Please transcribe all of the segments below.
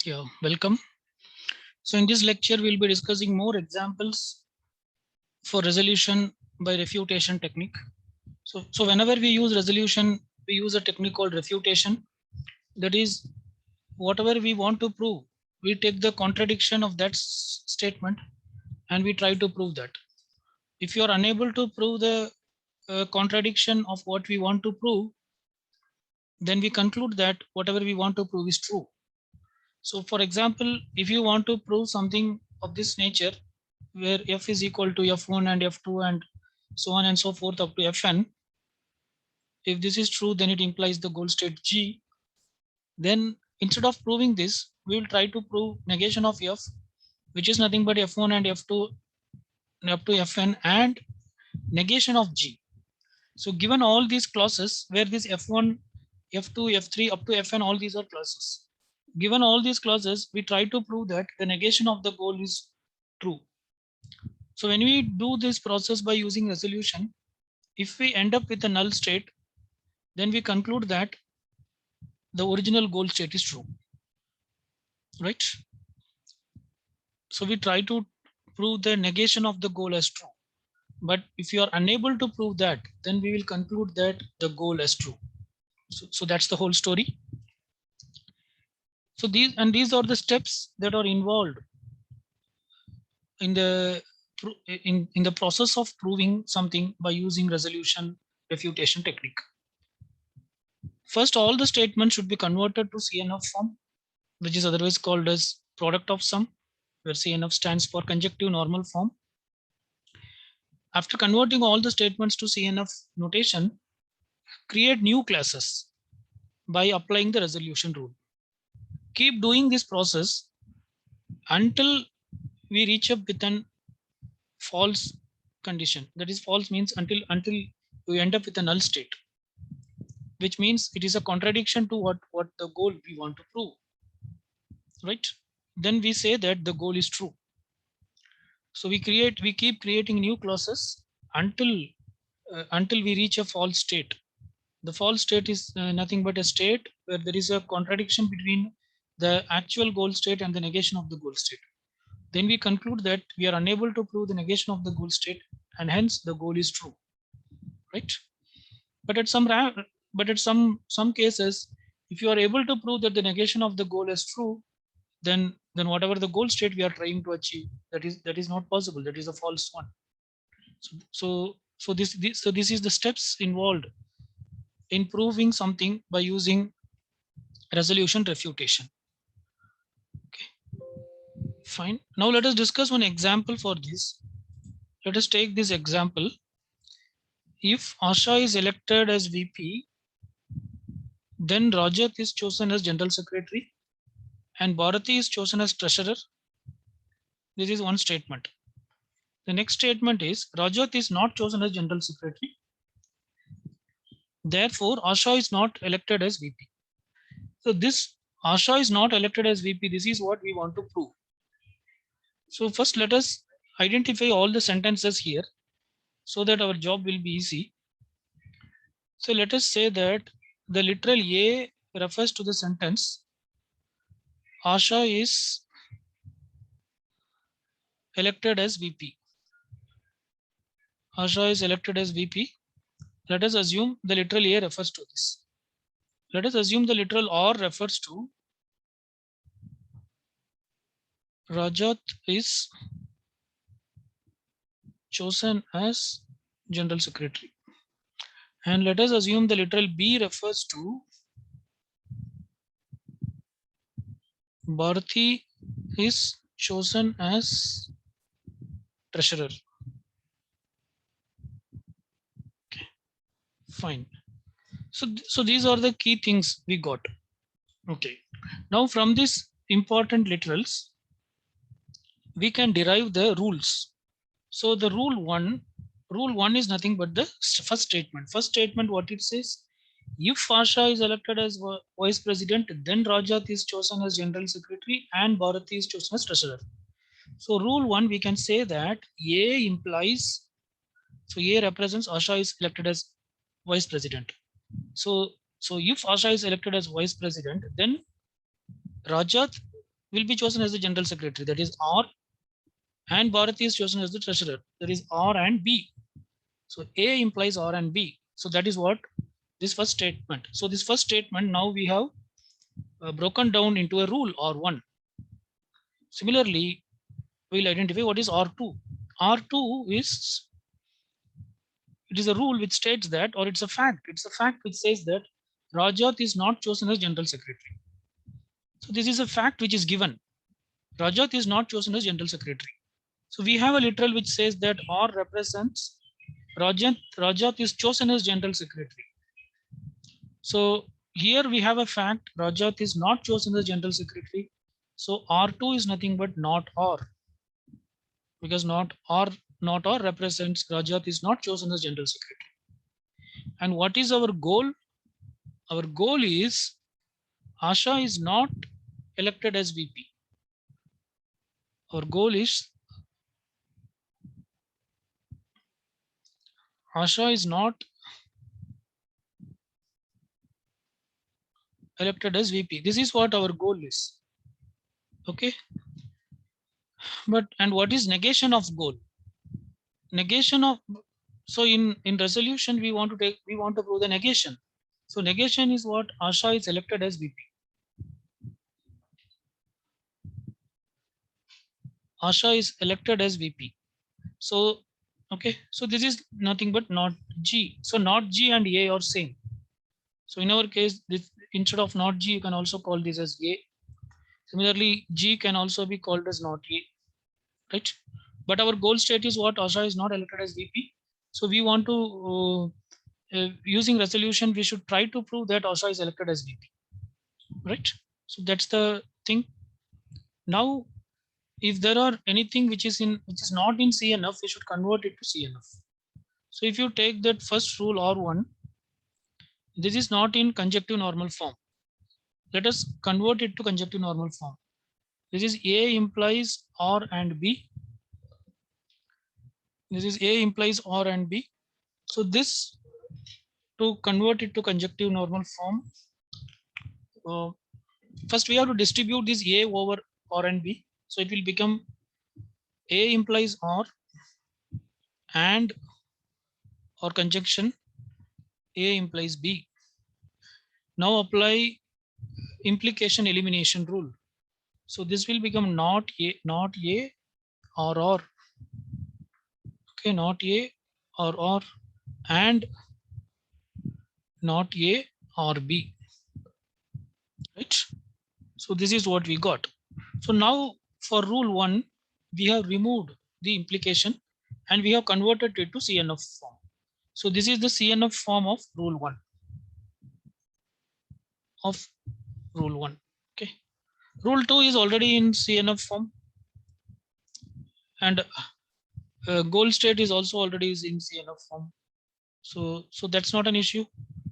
Yeah, welcome. So in this lecture, we'll be discussing more examples for resolution by refutation technique. So whenever we use resolution, we use a technique called refutation. That is, whatever we want to prove, we take the contradiction of that statement and we try to prove that. If you are unable to prove the contradiction of what we want to prove, then we conclude that whatever we want to prove is true. So for example, if you want to prove something of this nature, where f is equal to f1 and f2 and so on and so forth up to fn, if this is true, then it implies the goal state G. Then instead of proving this, we will try to prove negation of f, which is nothing but f1 and f2 up to fn and negation of G. So given all these clauses where this f1, f2, f3 up to fn, all these are clauses. Given all these clauses, we try to prove that the negation of the goal is true. So when we do this process by using resolution, if we end up with a null state, then we conclude that the original goal state is true, right? So we try to prove the negation of the goal as true. But if you are unable to prove that, then we will conclude that the goal is true. So that's the whole story. So these are the steps that are involved in the in the process of proving something by using resolution refutation technique. First, all the statements should be converted to CNF form, which is otherwise called as product of sum, where CNF stands for conjective normal form. After converting all the statements to CNF notation, create new classes by applying the resolution rule. Keep doing this process until we reach up with an false condition. That is, false means until you end up with a null state, which means it is a contradiction to what the goal we want to prove, right? Then we say that the goal is true. So we keep creating new clauses until we reach a false state. The false state is nothing but a state where there is a contradiction between the actual goal state and the negation of the goal state. Then we conclude that we are unable to prove the negation of the goal state, and hence the goal is true, right? But at some cases, if you are able to prove that the negation of the goal is true, then whatever the goal state we are trying to achieve, that is not possible. That is a false one. So this is the steps involved in proving something by using resolution refutation. Okay, fine. Now let us discuss one example for this. Let us take this example. If Asha is elected as VP, then Rajat is chosen as General Secretary and Bharati is chosen as Treasurer. This is one statement. The next statement is Rajat is not chosen as General Secretary. Therefore, Asha is not elected as VP. So this Asha is not elected as VP. This is what we want to prove. So first let us identify all the sentences here so that our job will be easy. So let us say that the literal A refers to the sentence Asha is elected as VP. Asha is elected as VP. Let us assume the literal A refers to this. Let us assume the literal R refers to Rajat is chosen as General Secretary. And let us assume the literal B refers to Bharati is chosen as Treasurer. Okay, fine. So these are the key things we got. Okay. Now from these important literals, we can derive the rules. So the rule one is nothing but the first statement. First statement, what it says: if Asha is elected as vice president, then Rajat is chosen as general secretary and Bharati is chosen as treasurer. So rule one, we can say that A implies, so A represents Asha is elected as vice president. So if Asha is elected as vice president, then Rajat will be chosen as the general secretary, that is R, and Bharati is chosen as the treasurer, that is R and B. So A implies R and B. So that is what this first statement. So this first statement now we have broken down into a rule R1. Similarly, we'll identify what is R2. R2 is, it is a rule which states that, or it's a fact which says that Rajat is not chosen as general secretary. So this is a fact which is given. Rajat is not chosen as general secretary. So we have a literal which says that R represents Rajat is chosen as general secretary. So here we have a fact, Rajat is not chosen as general secretary. So R2 is nothing but not R, because not R represents Rajat is not chosen as general secretary. And what is our goal? Our goal is Asha is not elected as VP. Our goal is Asha is not elected as VP. This is what our goal is. Okay. But and what is negation of goal? Negation of, so in resolution we want to prove the negation. So negation is what Asha is elected as VP. Asha is elected as VP. So okay, so this is nothing but not G. So not G and A are same. So in our case, this instead of not G, you can also call this as A. Similarly, G can also be called as not A, right? But our goal state is what Asha is not elected as VP. So we want to using resolution, we should try to prove that Asha is elected as VP, right? So that's the thing. Now, if there are anything which is not in CNF, we should convert it to CNF. So if you take that first rule R1, this is not in conjunctive normal form. Let us convert it to conjunctive normal form. This is A implies R and B. This is A implies R and B. So this, to convert it to conjunctive normal form, first we have to distribute this A over R and B. So it will become A implies R and, or conjunction A implies B. Now apply implication elimination rule. So this will become not A or R. Okay, not A or R and not A or B. Right? So this is what we got. So now for rule 1, we have removed the implication and we have converted it to CNF form. So this is the CNF form of rule 1. Okay. Rule 2 is already in CNF form, and goal state is also already in CNF form. So that's not an issue.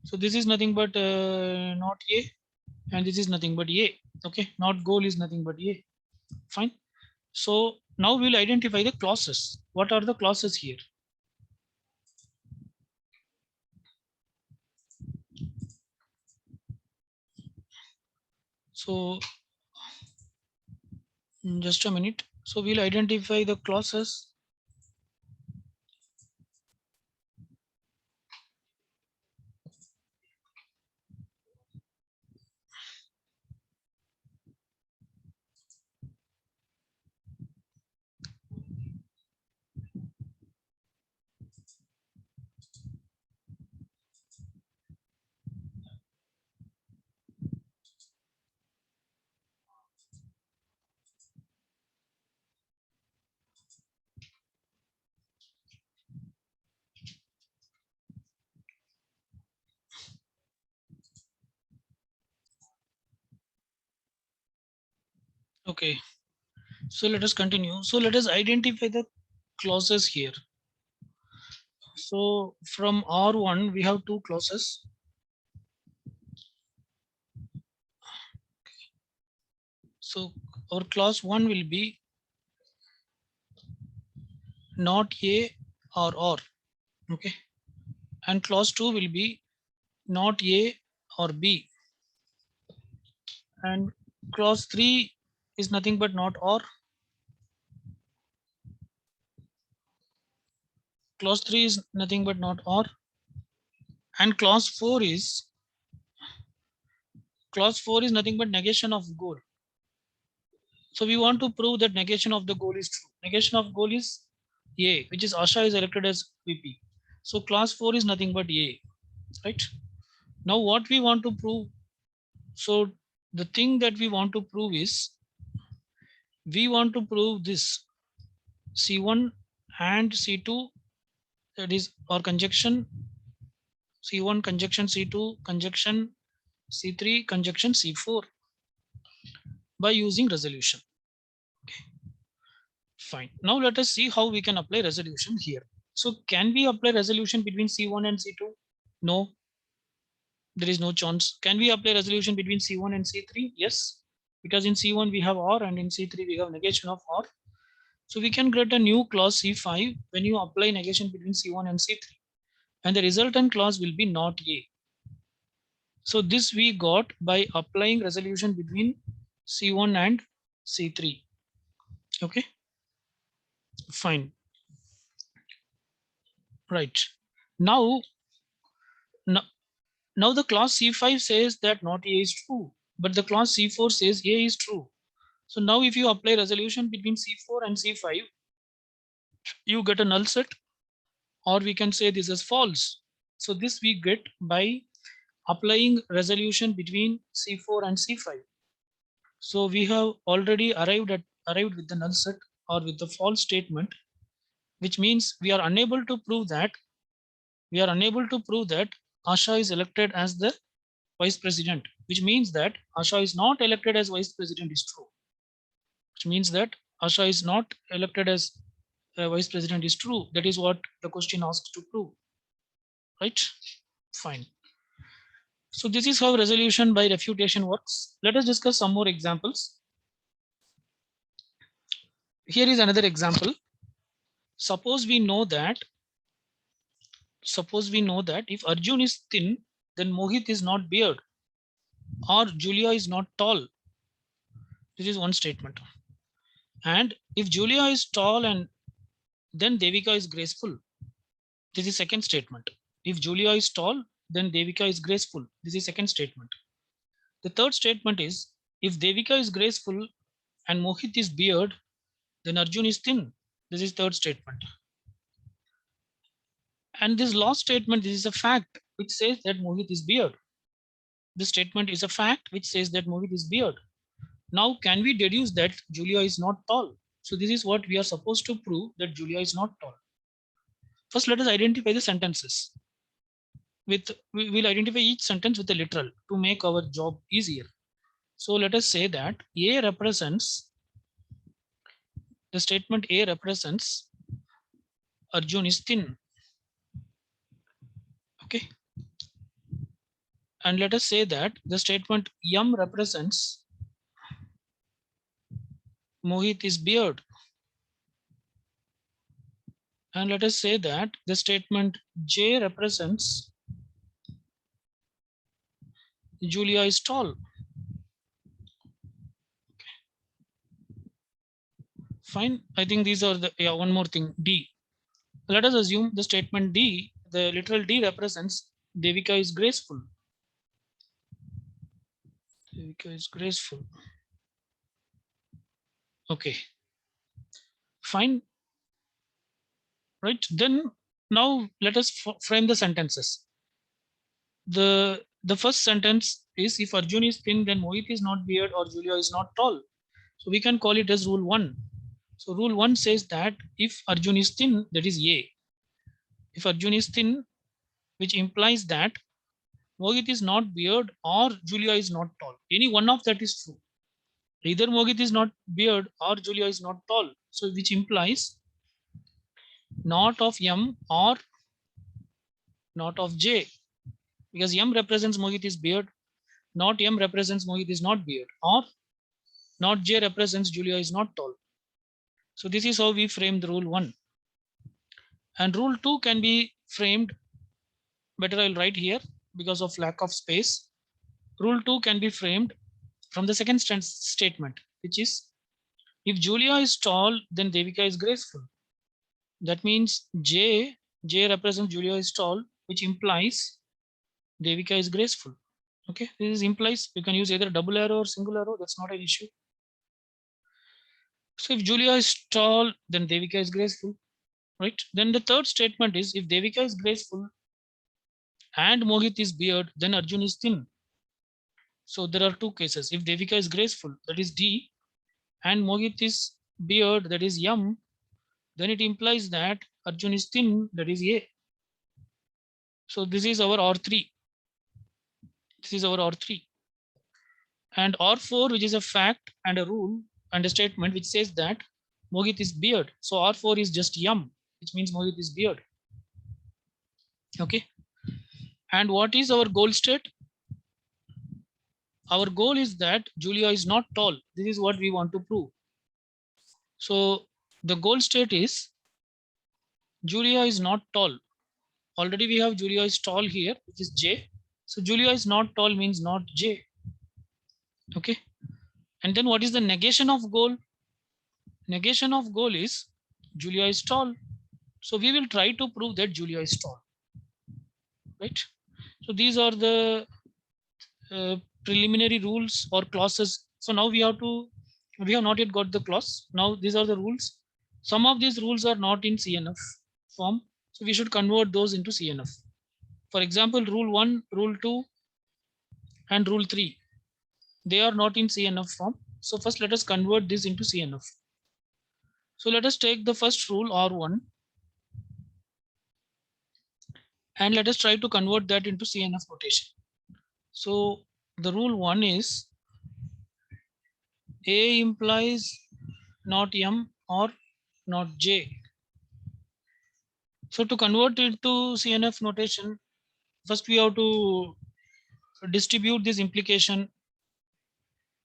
So this is nothing but not A, and this is nothing but A. Okay, not goal is nothing but A. Fine. So now we'll identify the clauses. What are the clauses here? So just a minute. So we'll identify the clauses. Okay. So let us continue. So let us identify the clauses here. So from R1, we have two clauses. So our clause 1 will be not A or R. Okay. And clause 2 will be not A or B. And clause 3 is nothing but not or. Clause 3 is nothing but not or. And clause 4 is nothing but negation of goal. So we want to prove that negation of the goal is true. Negation of goal is A, which is Asha is elected as VP. So clause 4 is nothing but A, right? Now what we want to prove, so the thing that we want to prove is, we want to prove this C1 and C2, that is or conjunction C1 conjunction C2 conjunction C3 conjunction C4 by using resolution. Fine. Now let us see how we can apply resolution here. So can we apply resolution between C1 and C2? No, there is no chance. Can we apply resolution between C1 and C3? Yes, because in C1 we have OR and in C3 we have negation of OR. So we can create a new clause C5 when you apply negation between C1 and C3, and the resultant clause will be not A. So this we got by applying resolution between C1 and C3. Okay, fine. Right. Now, now, now the clause C5 says that not A is true, but the clause C4 says A is true. So now if you apply resolution between C4 and C5, you get a null set, or we can say this is false. So this we get by applying resolution between C4 and C5. So we have already arrived with the null set or with the false statement, which means we are unable to prove that Asha is elected as the vice president, which means that Asha is not elected as vice president is true. Which means that Asha is not elected as vice president is true. That is what the question asks to prove. Right? Fine. So this is how resolution by refutation works. Let us discuss some more examples. Here is another example. Suppose we know that if Arjun is thin, then Mohit is not beard, or Julia is not tall. This is one statement. And if Julia is tall, and then Devika is graceful. This is second statement. If Julia is tall, then Devika is graceful. This is second statement. The third statement is, if Devika is graceful and Mohit is beard, then Arjun is thin. This is third statement. And this last statement, this is a fact which says that Mohit is beard. This statement is a fact which says that Mohit is beard. Now, can we deduce that Julia is not tall? So this is what we are supposed to prove, that Julia is not tall. First, let us identify the sentences. We will identify each sentence with a literal to make our job easier. So let us say that A represents, the statement A represents Arjun is thin. Okay. And let us say that the statement M represents Mohit is beard. And let us say that the statement J represents Julia is tall. Fine. I think these are the, one more thing, D. Let us assume the statement D, the literal D represents Devika is graceful. Devika is graceful. Okay. Fine. Right. Then now let us frame the sentences. The first sentence is, if Arjun is thin, then Mohit is not beard or Julia is not tall. So we can call it as rule 1. So rule 1 says that if Arjun is thin, that is A. If Arjun is thin, which implies that Mohit is not beard or Julia is not tall. Any one of that is true. Either Mohit is not beard or Julia is not tall. So which implies not of M or not of J. Because M represents Mohit is beard, not M represents Mohit is not beard, or not J represents Julia is not tall. So this is how we frame the rule 1. And rule 2 can be framed better. I'll write here because of lack of space. Rule 2 can be framed from the second statement. which is if Julia is tall, then Devika is graceful. That means J represents Julia is tall, which implies Devika is graceful. Okay, this implies you can use either double arrow or single arrow. That's not an issue. So if Julia is tall, then Devika is graceful, right? Then the third statement is if Devika is graceful and Mohit is beard, then Arjun is thin. So there are two cases. If Devika is graceful, that is D, and Mohit is beard, that is M, then it implies that Arjun is thin, that is A. So this is our R3. This is our R3. And R4, which is a fact and a rule and a statement which says that Mohit is beard. So R4 is just M, which means Mohit is beard. Okay. And what is our goal state? Our goal is that Julia is not tall. This is what we want to prove. So the goal state is Julia is not tall. Already we have Julia is tall here, which is J. So Julia is not tall means not J. Okay. And then what is the negation of goal? Negation of goal is Julia is tall. So we will try to prove that Julia is tall. Right. So these are the preliminary rules or clauses. So now we have not yet got the clause. Now these are the rules. Some of these rules are not in CNF form. So we should convert those into CNF. For example, rule 1, rule 2, and rule 3. They are not in CNF form. So first let us convert this into CNF. So let us take the first rule R1 and let us try to convert that into CNF notation. So the rule 1 is A implies not M or not J. So to convert it to CNF notation, first we have to distribute this implication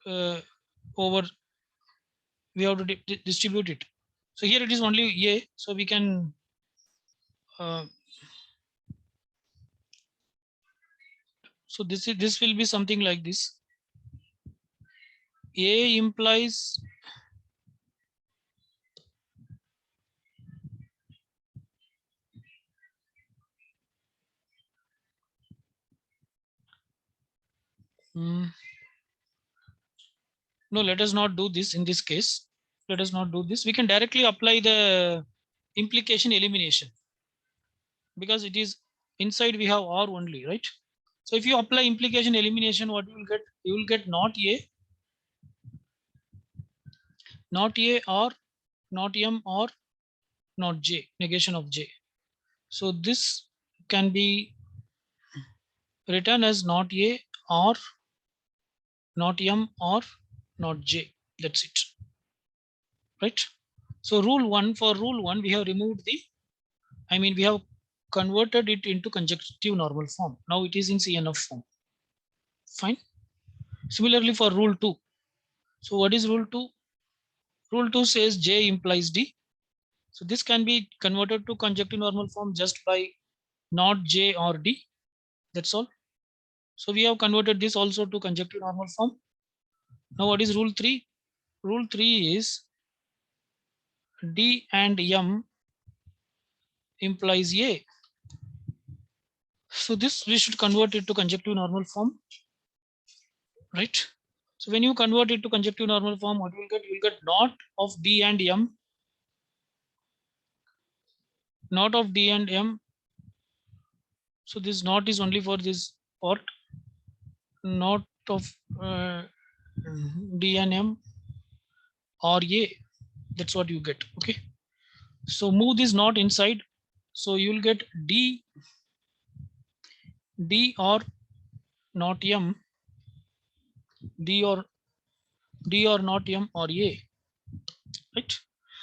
over, we have to distribute it. So here it is only A, so we can so this will be something like this. A implies no, let us not do this in this case. Let us not do this. We can directly apply the implication elimination because it is inside we have R only, right? So if you apply implication elimination, what you will get? You will get not A or not M or not J, negation of J. So this can be written as not A or not M or not J. That's it, right? So for rule 1, we have removed we have converted it into conjunctive normal form. Now it is in CNF form. Fine. Similarly for rule 2. So what is rule 2? Rule 2 says J implies D. So this can be converted to conjunctive normal form just by not J or D. That's all. So we have converted this also to conjunctive normal form. Now what is rule 3? Rule 3 is D and M implies A. So this we should convert it to conjunctive normal form, right? So when you convert it to conjunctive normal form, what you will get? You will get not of D and M, not of D and M. So this not is only for this part, not of D and M or A. That's what you get. Okay. So move this not inside. So you will get D or not M, D or not M or A, right?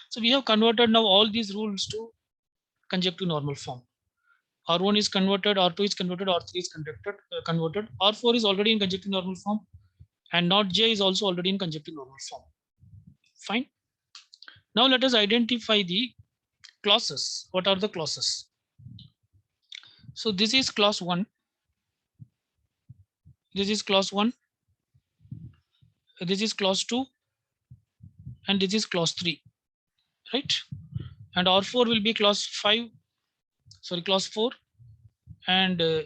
So we have converted now all these rules to conjunctive normal form. R1 is converted, R2 is converted, R3 is converted, R4 is already in conjunctive normal form, and not J is also already in conjunctive normal form. Fine. Now let us identify the clauses. What are the clauses? So this is clause 1. This is clause 1. This is clause 2. and this is clause 3, right? And R4 will be clause 5, sorry, clause 4, and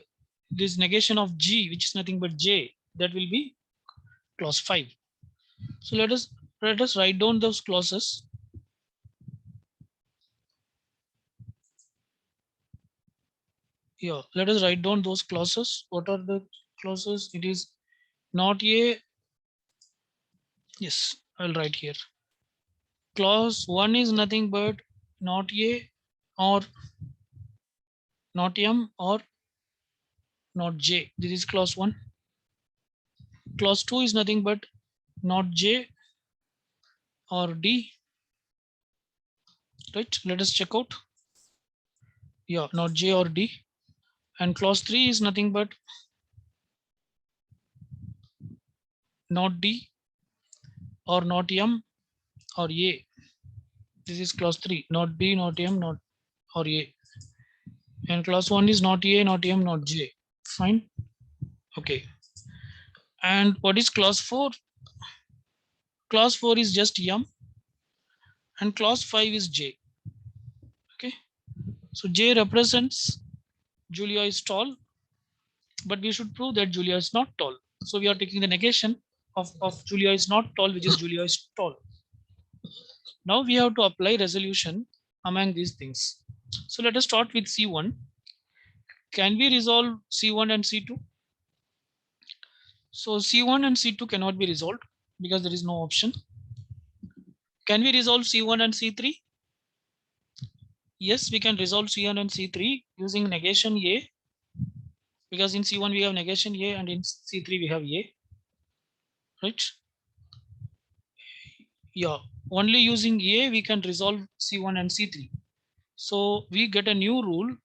this negation of G, which is nothing but J, that will be clause 5. So let us write down those clauses. Yeah, let us write down those clauses. What are the clauses? It is not A. Yes, I'll write here. Clause 1 is nothing but not A or not M or not J. This is clause 1. Clause 2 is nothing but not J or D. Right? Let us check out. Yeah, not J or D. And clause 3 is nothing but not D or not M or A. This is clause 3. Not D, not M, not or A. And clause 1 is not A, not M, not J. Fine. Okay. And what is clause 4? Clause 4 is just M, and clause 5 is J. Okay. So J represents Julia is tall, but we should prove that Julia is not tall. So we are taking the negation of Julia is not tall, which is Julia is tall. Now we have to apply resolution among these things. So let us start with C1. Can we resolve C1 and C2? So C1 and C2 cannot be resolved because there is no option. Can we resolve C1 and C3? Yes, we can resolve C1 and C3 using negation A, because in C1 we have negation A and in C3 we have A, right? Yeah, only using A we can resolve C1 and C3. So we get a new rule.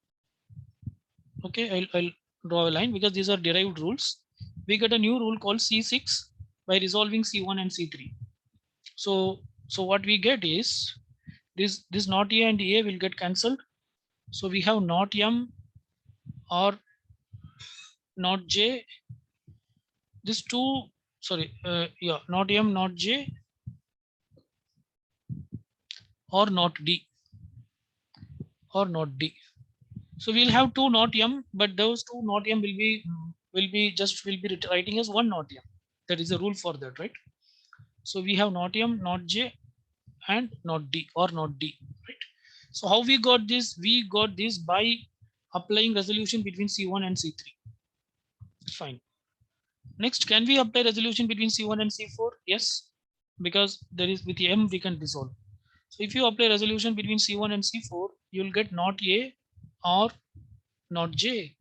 Okay, I'll draw a line because these are derived rules. We get a new rule called C6 by resolving C1 and C3. So what we get is this not A and A will get cancelled. So we have not M or not J. This two, sorry, yeah, not M, not J or not D or not D. So we'll have two not M, but those two not M will be writing as one not M. That is a rule for that, right? So we have not M, not J, and not D or not D, right? So how we got this? We got this by applying resolution between C1 and C3. Fine. Next, can we apply resolution between C1 and C4? Yes, because there is with M we can resolve. So if you apply resolution between C1 and C4, you'll get not A or not J.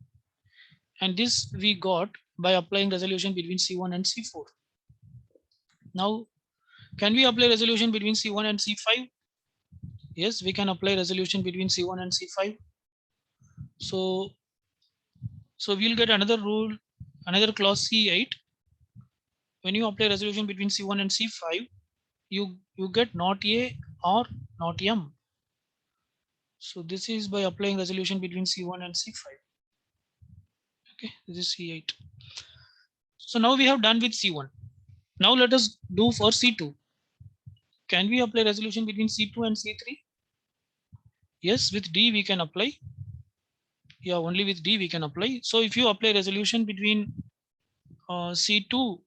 And this we got by applying resolution between C1 and C4. Now, can we apply resolution between C1 and C5? Yes, we can apply resolution between C1 and C5. So we'll get another rule, another clause C8. When you apply resolution between C1 and C5, you get not A or not M. So this is by applying resolution between C1 and C5. Okay, this is C8. So now we have done with C1. Now let us do for C2. Can we apply resolution between C2 and C3? Yes, with D we can apply. Yeah, only with D we can apply. So if you apply resolution between C2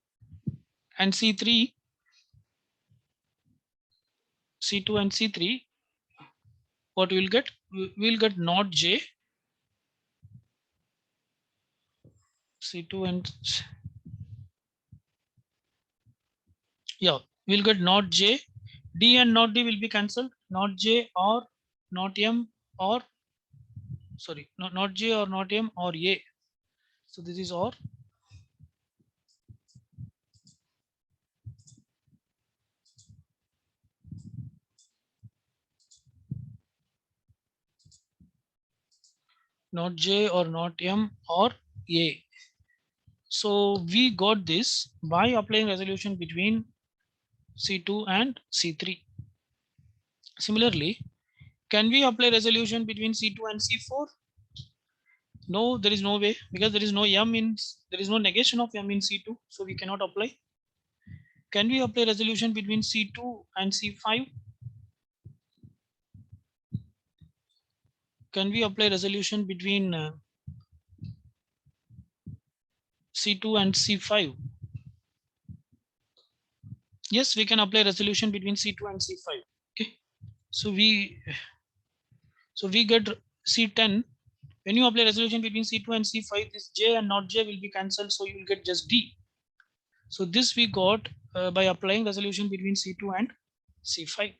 and C3, C2 and C3, what we'll get? We'll get not J, C2 and yeah, we'll get not J. D and not D will be cancelled. Not J or not M or sorry, not J or not M or A. So this is or. Not J or not M or A. So we got this by applying resolution between C2 and C3. Similarly, can we apply resolution between C2 and C4? No, there is no way, because there is no M in, there is no negation of M in C2, so we cannot apply. Can we apply resolution between C2 and C5? Can we apply resolution between C2 and C5? Yes, we can apply resolution between C2 and C5. Okay, so we get C10. When you apply resolution between C2 and C5, this J and not J will be cancelled, so you will get just D. So this we got by applying resolution between C2 and C5.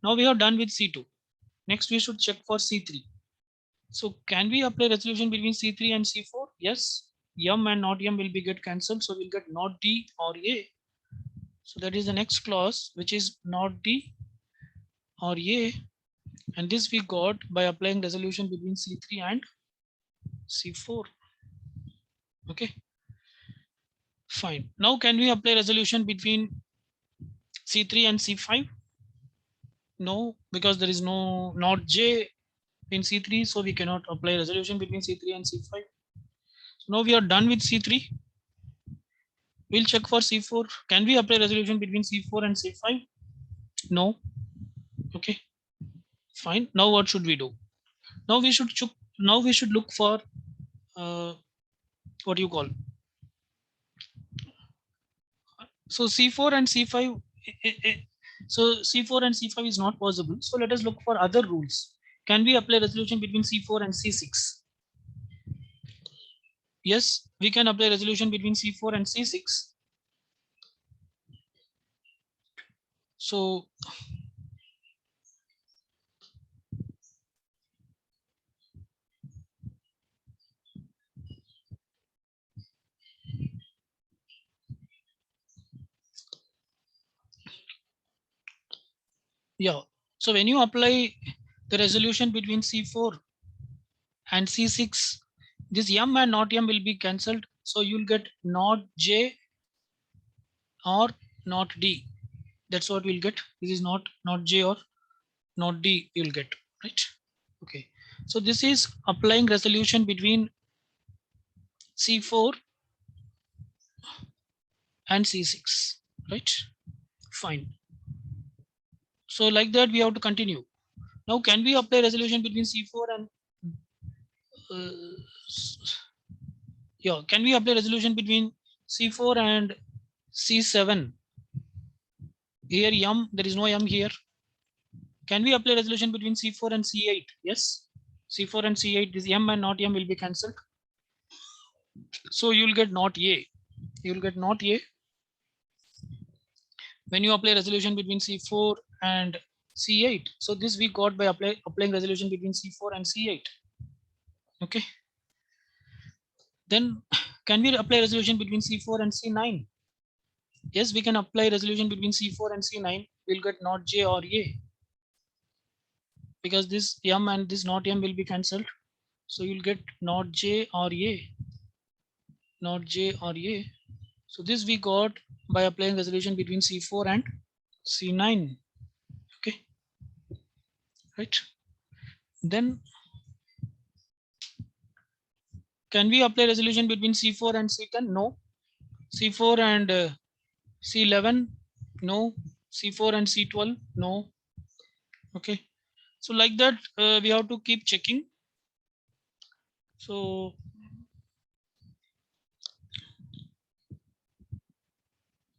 Now we are done with C2. Next we should check for C3. So can we apply resolution between C3 and C4? Yes, M and not M will be get cancelled, so we'll get not D or A. So that is the next clause, which is not D or A, and this we got by applying resolution between C3 and C4. Okay, fine. Now can we apply resolution between C3 and C5? No, because there is no not J in C3, so we cannot apply resolution between C3 and C5. So now we are done with C3. We'll check for C4. Can we apply resolution between C4 and C5? No. Okay, fine. Now what should we do? Now we should look for what you call. So C4 and C5. So C4 and C5 is not possible. So let us look for other rules. Can we apply resolution between C4 and C6? Yes, we can apply resolution between C4 and C6. So yeah, so when you apply the resolution between C4 and C6, this M and not M will be cancelled. So you'll get not J or not D. That's what we'll get. This is not J or not D you'll get, right? Okay. So this is applying resolution between C4 and C6, right? Fine. So like that we have to continue. Now can we apply resolution between C4 and yeah, can we apply resolution between C4 and C7? Here M, there is no M here. Can we apply resolution between C4 and C8? Yes. C4 and C8, this M and not M will be cancelled. So you will get not A. You will get not A. When you apply resolution between C4 and C8. So this we got by applying resolution between C4 and C8. Okay. Then can we apply resolution between C4 and C9? Yes, we can apply resolution between C4 and C9. We'll get not J or A. Because this M and this not M will be cancelled. So you'll get not J or A. Not J or A. So this we got by applying resolution between C4 and C9. Okay. Right. Then can we apply resolution between C4 and C10? No. C4 and C11? No. C4 and C12? No. Okay. So like that, we have to keep checking. So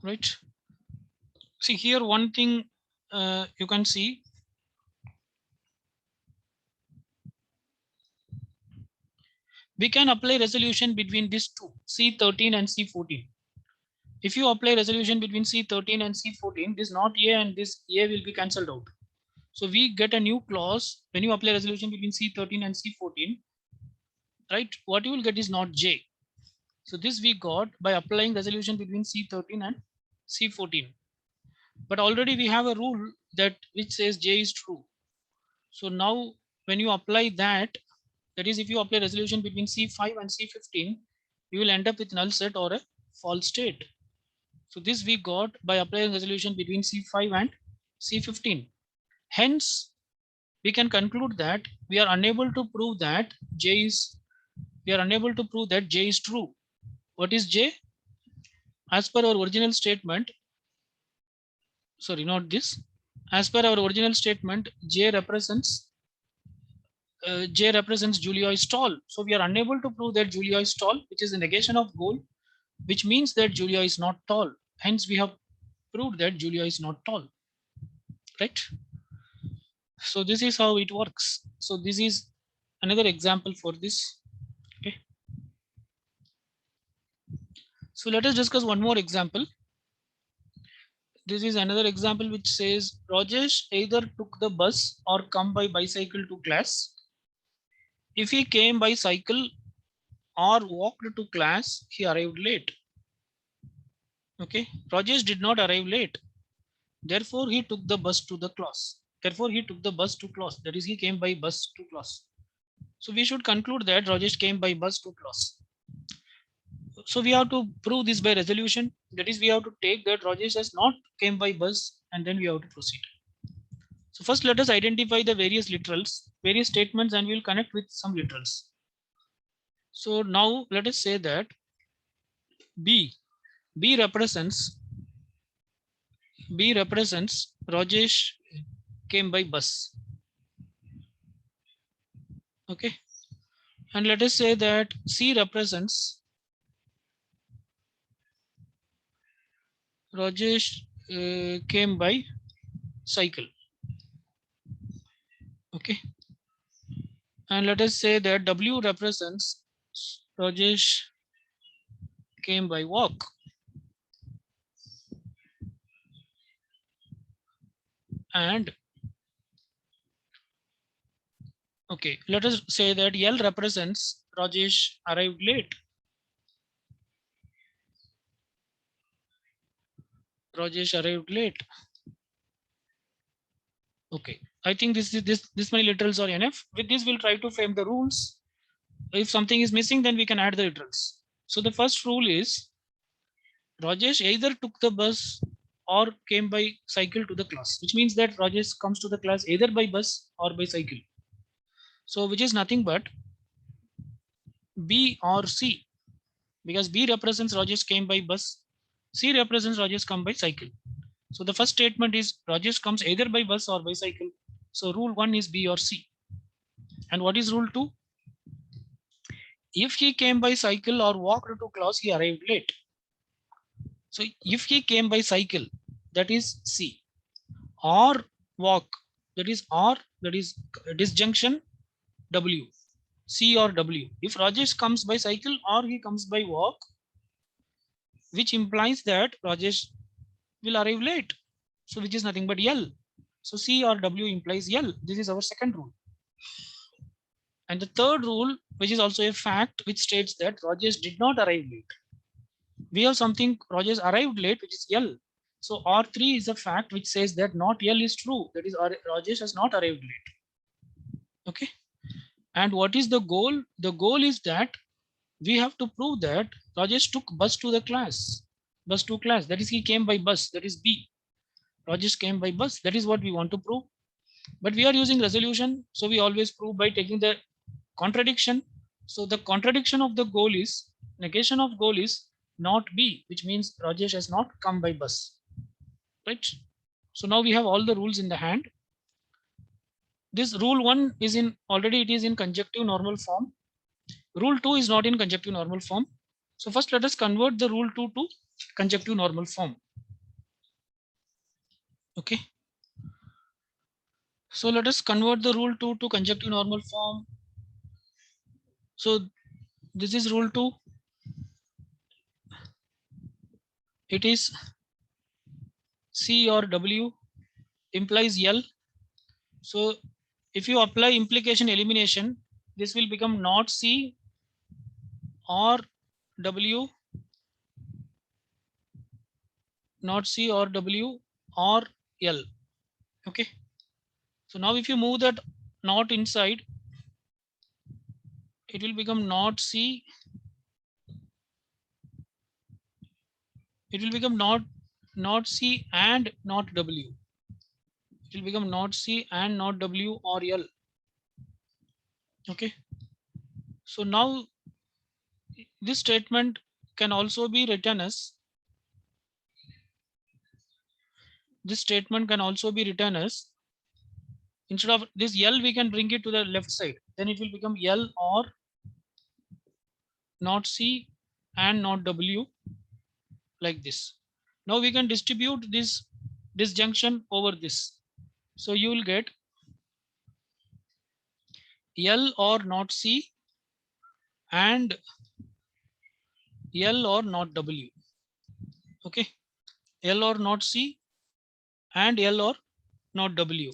right. See here, one thing you can see. We can apply resolution between these two, C13 and C14. If you apply resolution between C13 and C14, this not A and this A will be cancelled out. So we get a new clause when you apply resolution between C13 and C14, right? What you will get is not J. So this we got by applying resolution between C13 and C14. But already we have a rule that which says J is true. So now when you apply that, that is if you apply resolution between C5 and C15, you will end up with null set or a false state. So this we got by applying resolution between C5 and C15. Hence, we can conclude that we are unable to prove that J is true. What is J? As per our original statement, sorry, not this. As per our original statement, J represents Julia is tall. So we are unable to prove that Julia is tall, which is a negation of goal, which means that Julia is not tall. Hence, we have proved that Julia is not tall, right? So this is how it works. So this is another example for this. Okay. So let us discuss one more example. This is another example which says Rajesh either took the bus or come by bicycle to class. If he came by cycle or walked to class, he arrived late. Okay, Rajesh did not arrive late. Therefore, he took the bus to the class. Therefore, he took the bus to class. That is, he came by bus to class. So we should conclude that Rajesh came by bus to class. So we have to prove this by resolution. That is, we have to take that Rajesh has not came by bus, and then we have to proceed. So first, let us identify the various literals, various statements, and we'll connect with some literals. So now let us say that B represents Rajesh came by bus. Okay. And let us say that C represents Rajesh came by cycle. Okay. And let us say that W represents Rajesh came by walk. And okay, let us say that L represents Rajesh arrived late. Rajesh arrived late. Okay, I think this many literals are enough. With this, we'll try to frame the rules. If something is missing, then we can add the literals. So the first rule is Rajesh either took the bus or came by cycle to the class, which means that Rajesh comes to the class either by bus or by cycle. So which is nothing but B or C, because B represents Rajesh came by bus, C represents Rajesh come by cycle. So the first statement is Rajesh comes either by bus or by cycle. So rule 1 is B or C. And what is rule 2? If he came by cycle or walked to class, he arrived late. So if he came by cycle, that is C, or walk, that is disjunction W, C or W. If Rajesh comes by cycle or he comes by walk, which implies that Rajesh will arrive late. So which is nothing but L. So C or W implies L. This is our second rule. And the third rule, which is also a fact, which states that Rajesh did not arrive late. We have something Rajesh arrived late, which is L. So R3 is a fact which says that not L is true. That is, Rajesh has not arrived late. Okay. And what is the goal? The goal is that we have to prove that Rajesh took bus to the class. Bus to class. That is, he came by bus. That is B. Rajesh came by bus. That is what we want to prove. But we are using resolution. So we always prove by taking the contradiction. So the contradiction of the goal is, negation of goal is not B, which means Rajesh has not come by bus. Right? So now we have all the rules in the hand. This rule 1 is in already it is in conjunctive normal form. Rule 2 is not in conjunctive normal form. So first let us convert the rule 2 to conjunctive normal form. Okay. So let us convert the rule 2 to conjunctive normal form. So this is rule 2. It is C or W implies L. So if you apply implication elimination, this will become not C or W, not C or W or L. Okay. So now if you move that not inside, it will become not C. It will become not C and not W. It will become not C and not W or L. Okay. So now this statement can also be written as this statement can also be written as, instead of this L, we can bring it to the left side. Then it will become L or not C and not W, like this. Now we can distribute this disjunction over this. So you will get L or not C and L or not W. Okay. L or not C and L or not W.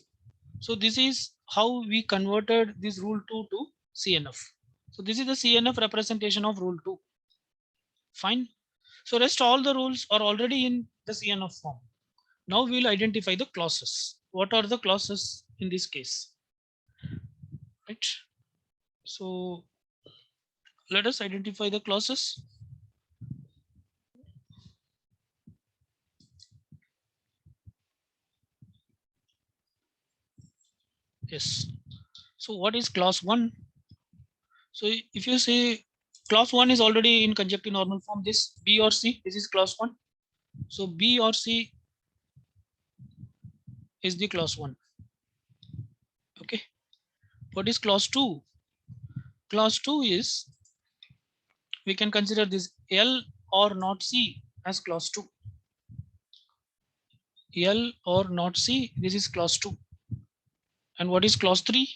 So this is how we converted this rule 2 to CNF. So this is the CNF representation of rule 2. Fine. So rest all the rules are already in the CNF form. Now we will identify the clauses. What are the clauses in this case? Right. So let us identify the clauses. Yes. So what is clause 1? So if you say clause 1 is already in conjunctive normal form, this B or C, this is clause 1. So B or C is the clause 1. Okay. What is clause 2? Clause 2 is, we can consider this L or not C as clause 2. L or not C, this is clause 2. And what is clause 3?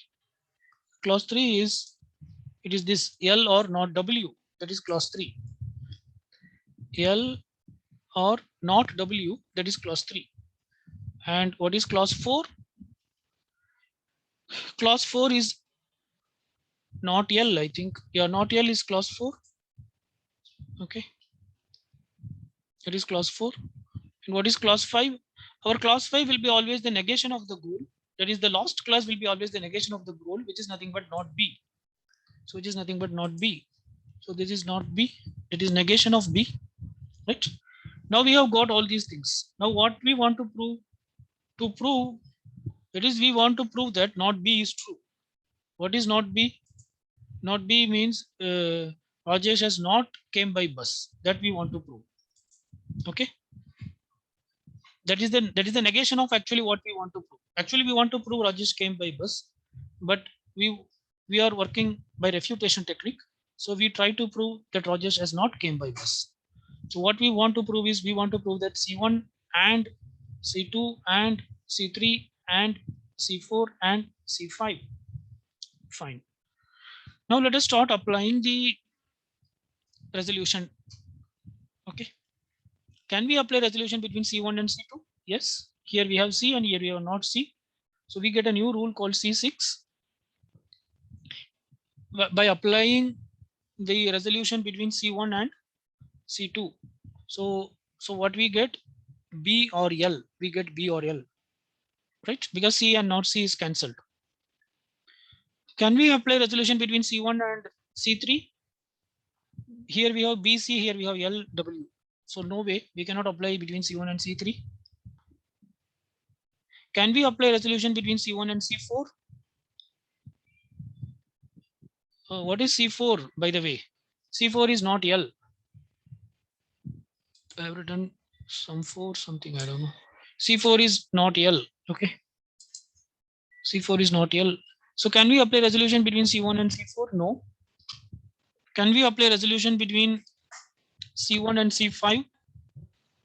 Clause 3 is, it is this L or not W, that is clause 3. L or not W, that is clause 3. And what is clause 4? Clause 4 is not L, I think. Yeah, not L is clause 4. Okay. It is clause 4. And what is clause 5? Our clause 5 will be always the negation of the goal. That is, the last clause will be always the negation of the goal, which is nothing but not B. So which is nothing but not B. So this is not B. It is negation of B. Right. Now we have got all these things. Now what we want to prove? To prove, it is we want to prove that not B is true. What is not B? Not B means Rajesh has not came by bus. That we want to prove. Okay. That is the negation of actually what we want to prove. Actually, we want to prove Rajesh came by bus, but we are working by refutation technique. So we try to prove that Rajesh has not came by bus. So what we want to prove is, we want to prove that C1 and C2 and C3 and C4 and C5. Fine. Now let us start applying the resolution. Okay. Can we apply resolution between C1 and C2? Yes. Here we have C and here we have not C. So we get a new rule called C6. By applying the resolution between C1 and C2. So what we get, B or L, we get B or L, right? Because C and not C is cancelled. Can we apply resolution between C1 and C3? Here we have BC, here we have LW. So no way, we cannot apply between C1 and C3. Can we apply resolution between C1 and C4? What is C4, by the way? C4 is not L. I have written some 4 something, I don't know. C4 is not L. Okay. C4 is not L. So can we apply resolution between C1 and C4? No. Can we apply resolution between C1 and C5?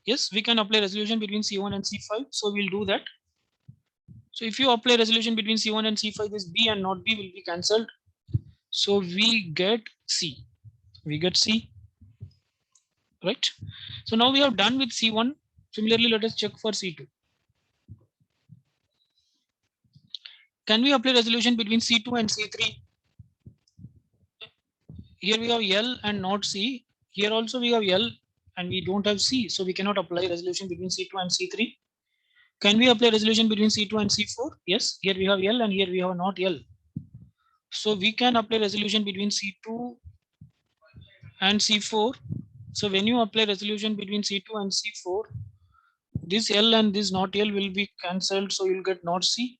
Yes, we can apply resolution between C1 and C5. So we'll do that. So if you apply resolution between C1 and C5, this B and not B will be cancelled. So we get C. We get C. Right. So now we have done with C1. Similarly, let us check for C2. Can we apply resolution between C2 and C3? Here we have L and not C. Here also we have L and we don't have C. So we cannot apply resolution between C2 and C3. Can we apply resolution between C2 and C4? Yes. Here we have L and here we have not L. So we can apply resolution between C2 and C4. So when you apply resolution between C2 and C4, this L and this not L will be cancelled. So you'll get not C.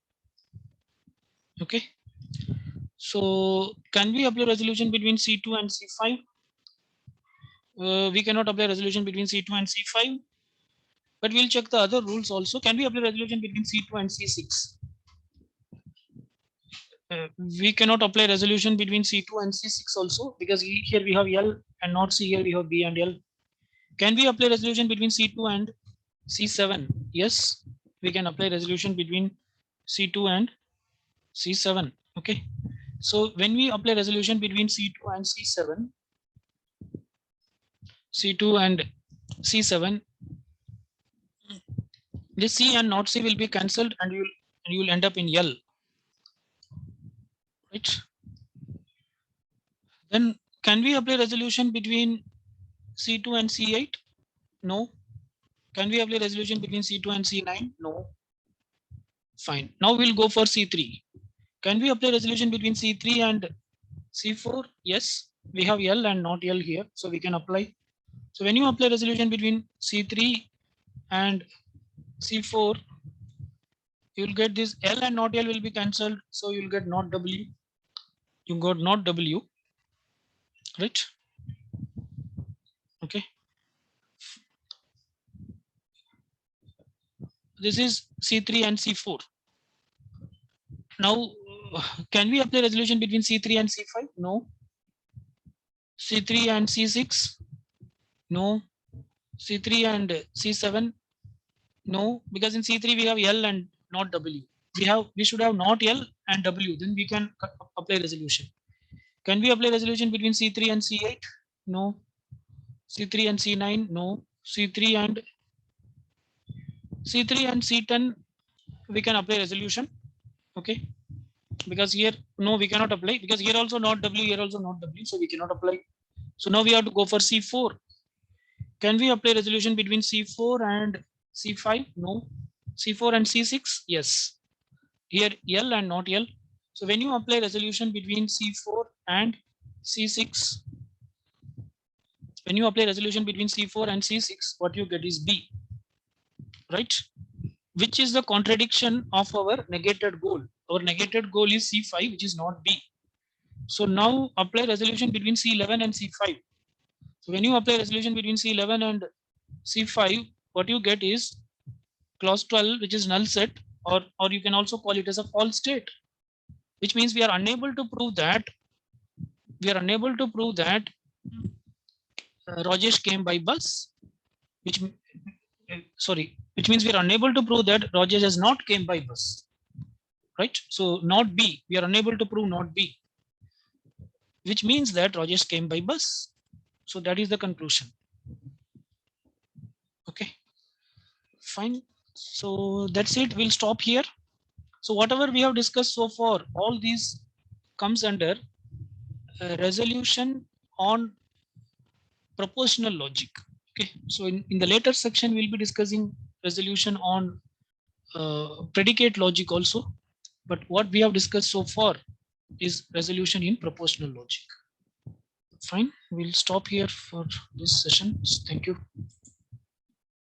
Okay. So can we apply resolution between C2 and C5? We cannot apply resolution between C2 and C5. but we'll check the other rules also. Can we apply resolution between C2 and C6? We cannot apply resolution between C2 and C6 also, because here we have L and not C, here we have B and L. Can we apply resolution between C2 and C7? Yes, we can apply resolution between C2 and C7. Okay, so when we apply resolution between C2 and C7, C2 and C7, this C and not C will be cancelled, and you will end up in L, right? Then can we apply resolution between C2 and C8? No. Can we apply resolution between C2 and C9? No. Fine. Now we'll go for C3. Can we apply resolution between C3 and C4? Yes. We have L and not L here, so we can apply. So when you apply resolution between C3 and C4, you'll get this L and not L will be cancelled, so you'll get not W. You got not W, right? Okay. This is C3 and C4. Now, can we apply resolution between C3 and C5? No. C3 and C6? No. C3 and C7? No, because in C3 we have L and not W. We should have not L and W, then we can apply resolution. Can we apply resolution between C3 and C8? No. C3 and C9? No. C3 and C10 we can apply resolution. Okay, because here no, we cannot apply, because here also not W, here also not W, so we cannot apply. So now we have to go for C4. Can we apply resolution between C4 and C5? No. C4 and C6? Yes. Here L and not L. So when you apply resolution between C4 and C6, when you apply resolution between C4 and C6, what you get is B, right? Which is the contradiction of our negated goal. Our negated goal is C5, which is not B. So now apply resolution between C11 and C5. So when you apply resolution between C11 and C5, what you get is clause 12, which is null set, or you can also call it as a false state, which means we are unable to prove that Rajesh came by bus, which means we are unable to prove that Rajesh has not came by bus, right? So not B, we are unable to prove not B, which means that Rajesh came by bus. So that is the conclusion. Okay, fine. So that's it. We'll stop here. So whatever we have discussed so far, all these comes under resolution on propositional logic. Okay, so in the later section we'll be discussing resolution on predicate logic also, but what we have discussed so far is resolution in propositional logic. Fine, we'll stop here for this session. Thank you.